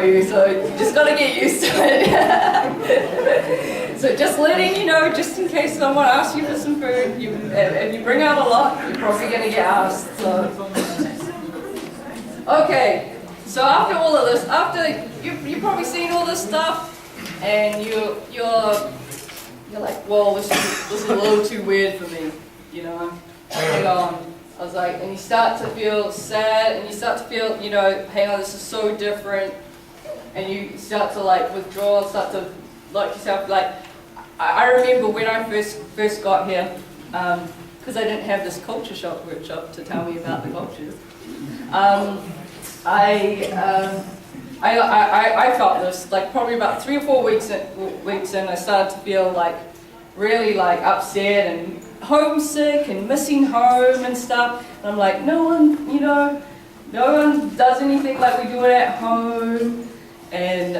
BYU, so you just got to get used to it. So just letting you know, just in case someone asks you for some food, if you bring out a lot, you're probably going to get asked. So. Okay, so after all of this, after you've probably seen all this stuff, and you're like, well, this is a little too weird for me, you know. Hang on. I was like, and you start to feel sad, and you start to feel, you know, hang on, this is so different, and you start to like withdraw, start to lock yourself. Like, I remember when I first got here, because I didn't have this culture shock workshop to tell me about the cultures. I felt this, like probably about 3 or 4 weeks in, I started to feel like really like upset and homesick and missing home and stuff. And I'm like, no one does anything like we do it at home. And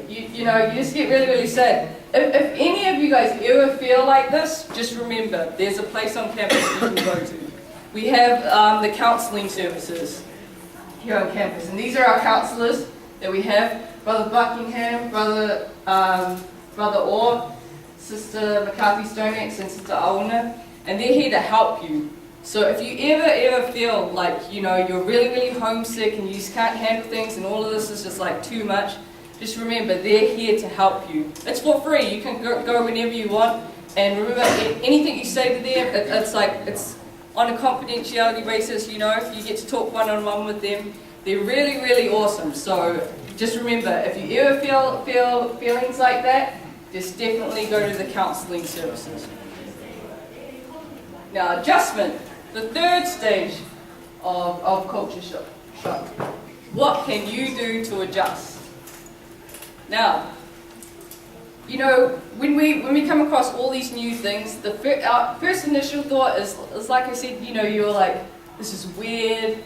you just get really, really sad. If any of you guys ever feel like this, just remember, there's a place on campus you can go to. We have the counseling services here on campus, and these are our counselors that we have: Brother Buckingham, Brother Orr, Sister McCarthy Stonex, and Sister Alumni, and they're here to help you. So if you ever feel like, you know, you're really, really homesick and you just can't handle things and all of this is just like too much, just remember, they're here to help you. It's for free. You can go whenever you want, and remember, anything you say to them, it's on a confidentiality basis. You know, if you get to talk one-on-one with them, they're really, really awesome. So just remember, if you ever feel feelings like that, just definitely go to the counseling services. Now, adjustment, the third stage of culture shock. What can you do to adjust? Now, you know, when we come across all these new things, our first initial thought is like I said, you know, you're like, this is weird,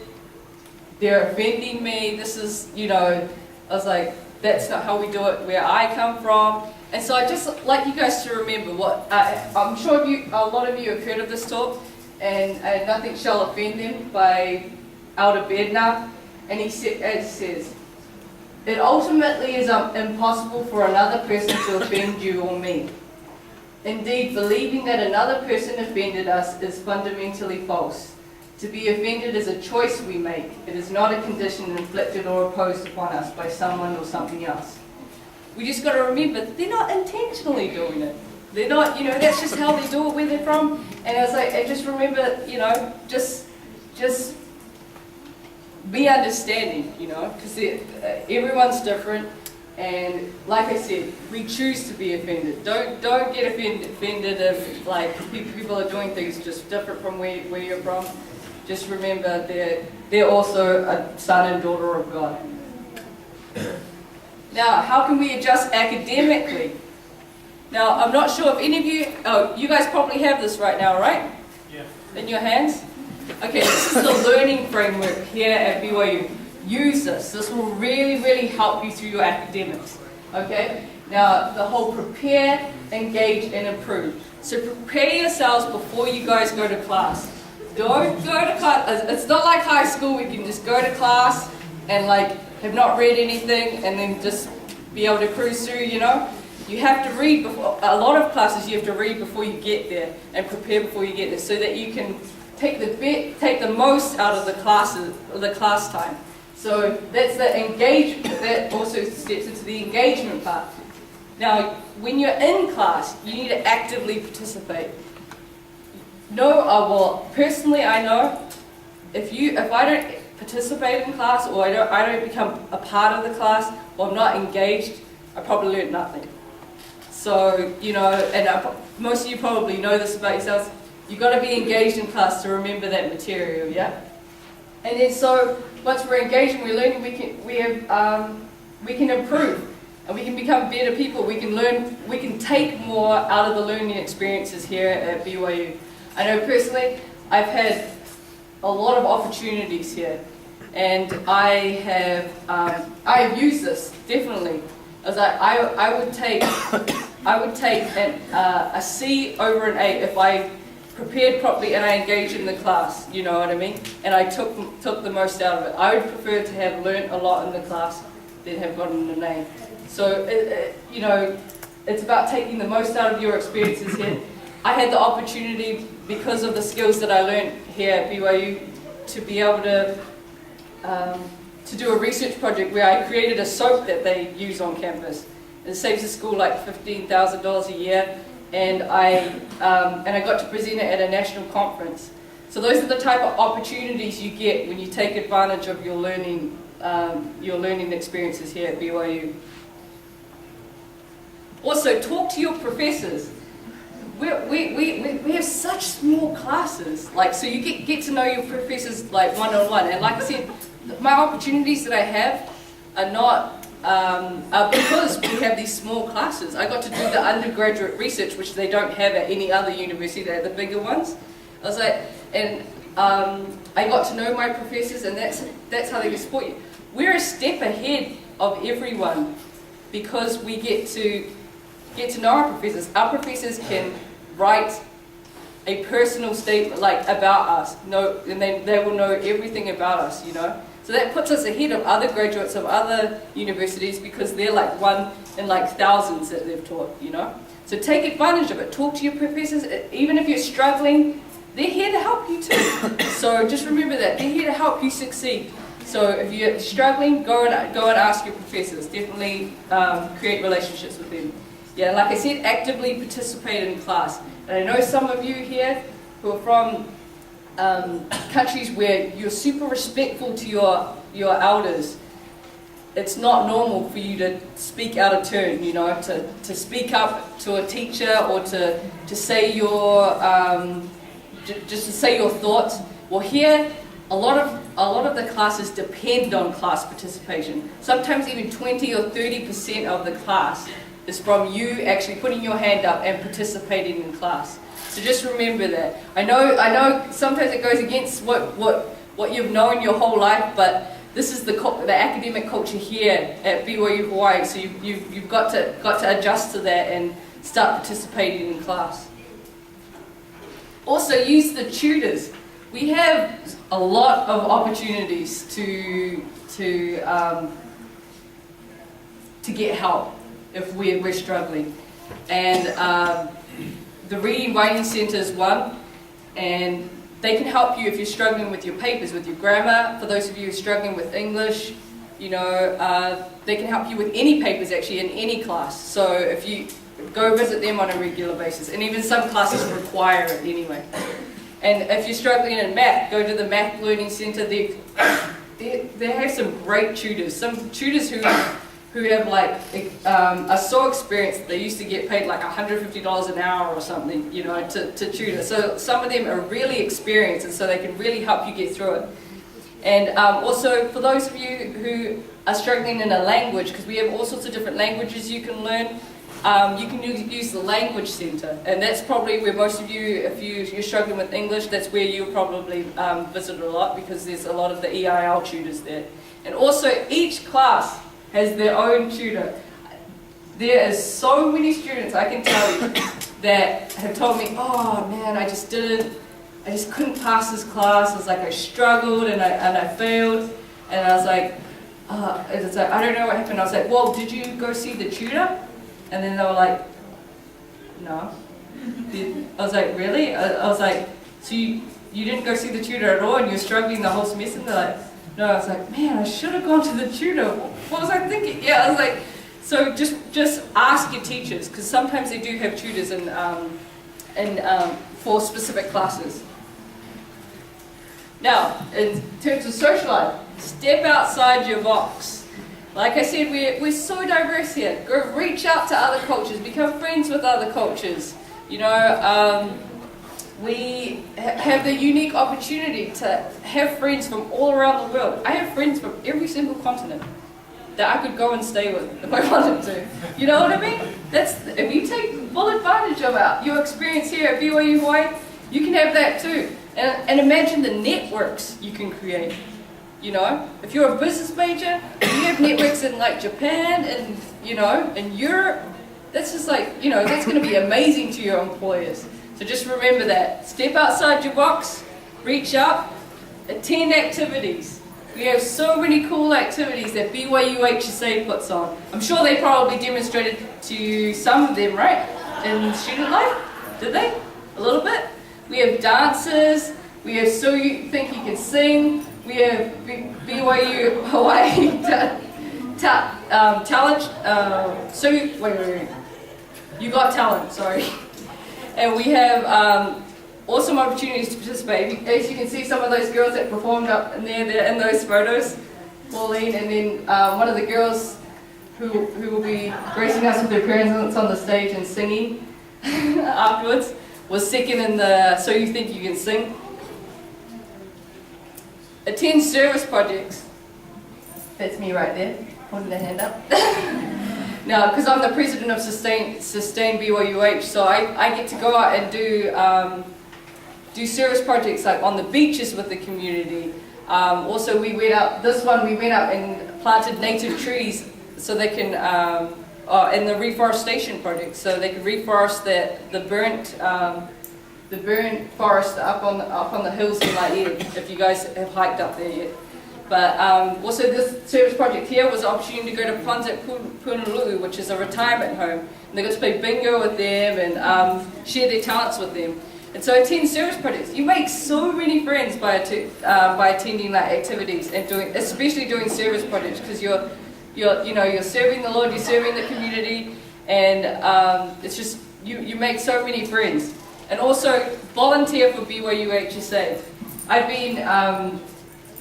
they're offending me, this is, you know, I was like, that's not how we do it where I come from. And so I just like you guys to remember what, I'm sure a lot of you have heard of this talk, and Nothing Shall Offend Them by Elder Bednar, and it says, it ultimately is impossible for another person to offend you or me. Indeed, believing that another person offended us is fundamentally false. To be offended is a choice we make. It is not a condition inflicted or imposed upon us by someone or something else. We just got to remember, they're not intentionally doing it. They're not, you know, that's just how they do it where they're from. And I was like, and just remember, you know, just be understanding, you know, because everyone's different. And like I said, we choose to be offended. Don't get offended if like people are doing things just different from where you're from. Just remember, they're also a son and daughter of God. Now, how can we adjust academically? Now, I'm not sure if any of you, you guys probably have this right now, right? Yeah. In your hands? Okay, this is the learning framework here at BYU. Use this. This will really, really help you through your academics. Okay? Now, the whole prepare, engage, and improve. So prepare yourselves before you guys go to class. Don't go to class. It's not like high school. We can just go to class and like have not read anything and then just be able to cruise through, you know. You have to read before, a lot of classes you have to read before you get there and prepare before you get there so that you can take the most out of the class time. So that's the engagement, that also steps into the engagement part. Now, when you're in class, you need to actively participate. Well, personally I know, if I don't participate in class or I don't become a part of the class or I'm not engaged, I probably learned nothing. So, you know, and most of you probably know this about yourselves, you've got to be engaged in class to remember that material, yeah? And then so, once we're engaged and we're learning, we can improve and we can become better people. We can learn, we can take more out of the learning experiences here at BYU. I know personally, I've had a lot of opportunities here, and I have used this definitely. As I would take a C over an A if I prepared properly and I engaged in the class, you know what I mean? And I took the most out of it. I would prefer to have learned a lot in the class that have gotten a name. So, you know, it's about taking the most out of your experiences here. I had the opportunity, because of the skills that I learned here at BYU, to be able to do a research project where I created a soap that they use on campus. It saves the school like $15,000 a year, and I got to present it at a national conference. So those are the type of opportunities you get when you take advantage of your learning experiences here at BYU. Also, talk to your professors. We have such small classes, like, so you get to know your professors like one-on-one. And like I said, my opportunities that I have are not because we have these small classes. I got to do the undergraduate research, which they don't have at any other university. They're the bigger ones. I was like, and I got to know my professors, and that's how they can support you. We're a step ahead of everyone because we get to know our professors. Our professors can write a personal statement like about us, and they will know everything about us, you know. So that puts us ahead of other graduates of other universities because they're like one in like thousands that they've taught, you know. So take advantage of it. Talk to your professors. Even if you're struggling, they're here to help you too. So just remember that they're here to help you succeed. So if you're struggling, go and ask your professors. Definitely create relationships with them. Yeah, like I said, actively participate in class. And I know some of you here who are from countries where you're super respectful to your elders. It's not normal for you to speak out of turn, you know, to speak up to a teacher or to say just to say your thoughts. Well, here a lot of the classes depend on class participation. Sometimes even 20 or 30% of the class is from you actually putting your hand up and participating in class. So just remember that. I know sometimes it goes against what you've known your whole life, but this is the academic culture here at BYU Hawaii. So you've got to adjust to that and start participating in class. Also use the tutors. We have a lot of opportunities to get help if we're struggling, and the Reading Writing Centre is one, and they can help you if you're struggling with your papers, with your grammar. For those of you who are struggling with English, you know, they can help you with any papers actually in any class. So if you go visit them on a regular basis, and even some classes require it anyway. And if you're struggling in math, go to the Math Learning Centre. They have some great tutors. Some tutors who have like are so experienced they used to get paid like $150 an hour or something, you know, to tutor. So some of them are really experienced, and so they can really help you get through it. And also for those of you who are struggling in a language, because we have all sorts of different languages you can learn. You can use the Language Centre, and that's probably where most of you, if you're struggling with English, that's where you'll probably visit a lot, because there's a lot of the EIL tutors there. And also each class has their own tutor. There is so many students, I can tell you, that have told me, oh man, I just couldn't pass this class. It's like I struggled and I failed, and I was like, I don't know what happened. I was like, well, did you go see the tutor? And then they were like, no. I was like, really? I was like, so you didn't go see the tutor at all and you're struggling the whole semester? And they're like, no. I was like, man, I should have gone to the tutor. What was I thinking? Yeah, I was like, so just ask your teachers, because sometimes they do have tutors for specific classes. Now, in terms of social life, step outside your box. Like I said, we're so diverse here. Go reach out to other cultures, become friends with other cultures. You know, we have the unique opportunity to have friends from all around the world. I have friends from every single continent that I could go and stay with if I wanted to. You know what I mean? If you take full advantage of your experience here at BYU Hawaii, you can have that too. And imagine the networks you can create. You know, if you're a business major, you have networks in like Japan and, you know, in Europe. That's just like, you know, that's going to be amazing to your employers. So just remember that. Step outside your box, reach out, attend activities. We have so many cool activities that BYU HSA puts on. I'm sure they probably demonstrated to you some of them, right? In student life? Did they? A little bit? We have dances. We have So You Think You Can Sing. We have BYU Hawaii talent. Wait. You Got Talent, sorry. And we have awesome opportunities to participate. As you can see, some of those girls that performed up in there, they're in those photos. Pauline, and then one of the girls who will be gracing us with their presence on the stage and singing afterwards was second in the So You Think You Can Sing. Attend service projects. That's me right there, holding the hand up. Now, because I'm the president of Sustain BYUH, so I get to go out and do service projects like on the beaches with the community. Also, we went up and planted native trees so they can, in the reforestation project, so they can reforest the burnt forest up on the hills in Laie, if you guys have hiked up there yet. But also this service project here was an opportunity to go to Ponzat Punaluu, which is a retirement home. And they got to play bingo with them and share their talents with them. And so attend service projects. You make so many friends by attending like activities and especially doing service projects, because you're serving the Lord, you're serving the community, and it's just you make so many friends. And also volunteer for BYU HSA. I've been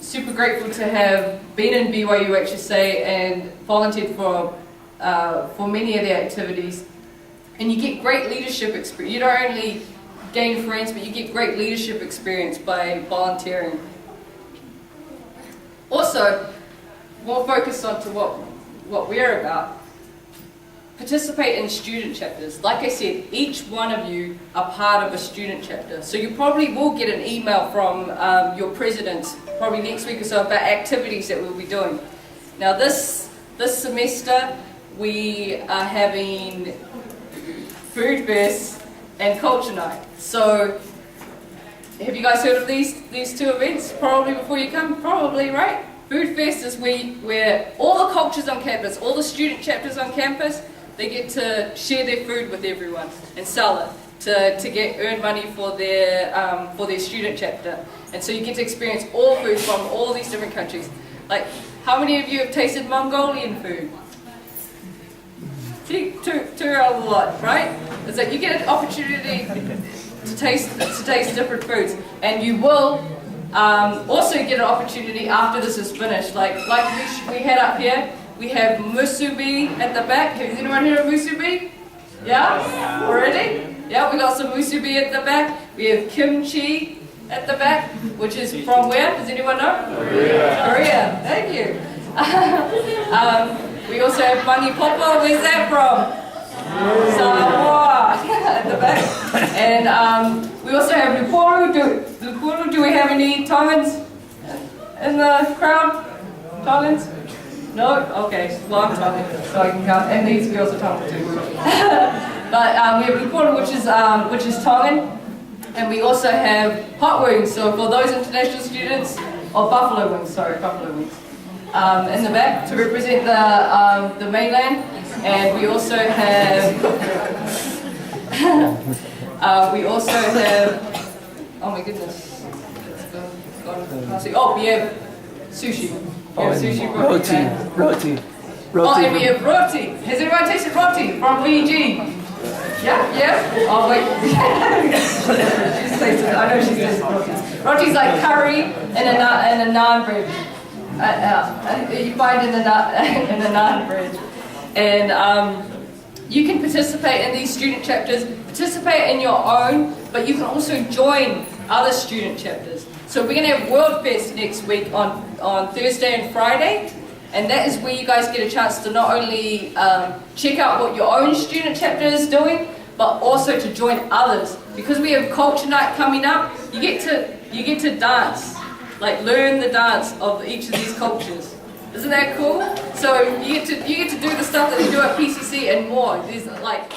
super grateful to have been in BYU HSA and volunteered for many of their activities. And you get great leadership experience. You don't only gain friends, but you get great leadership experience by volunteering. Also, more focused on to what we're about. Participate in student chapters. Like I said, each one of you are part of a student chapter. So you probably will get an email from your presidents, probably next week or so, about activities that we'll be doing. Now this semester, we are having Food Fest and Culture Night. So have you guys heard of these two events? Probably before you come? Probably, right? Food Fest is where all the cultures on campus, all the student chapters on campus, they get to share their food with everyone and sell it to earn money for their student chapter. And so you get to experience all food from all these different countries. Like, how many of you have tasted Mongolian food? See, two are a lot, right? It's like you get an opportunity to taste different foods, and you will also get an opportunity after this is finished. Like we had up here. We have musubi at the back. Has anyone heard of musubi? Yeah? Already? Yeah, we got some musubi at the back. We have kimchi at the back, which is from where? Does anyone know? Korea. Thank you. We also have pani popo. Where's that from? Samoa at the back. And we also have lupuru. Do we have any Tongans in the crowd? Tongans? No? Okay, well I'm Tongan, so I can count, and these girls are Tongan too. But we have lupuru, which is Tongan, and we also have hot wings, so for those international students, or buffalo wings, in the back to represent the mainland. And we also have, oh my goodness, we have sushi. Sushi roti. Oh, and we have roti. Has anyone tasted roti from Fiji? Yeah? Oh, wait. She's tasted, I know she's tasted roti. Roti's like curry and a naan bread. You find in the naan bread. And you can participate in these student chapters, participate in your own, but you can also join other student chapters. So we're going to have World Fest next week on Thursday and Friday, and that is where you guys get a chance to not only check out what your own student chapter is doing, but also to join others. Because we have Culture Night coming up, you get to dance, like learn the dance of each of these cultures. Isn't that cool? So you get to do the stuff that they do at PCC and more. There's like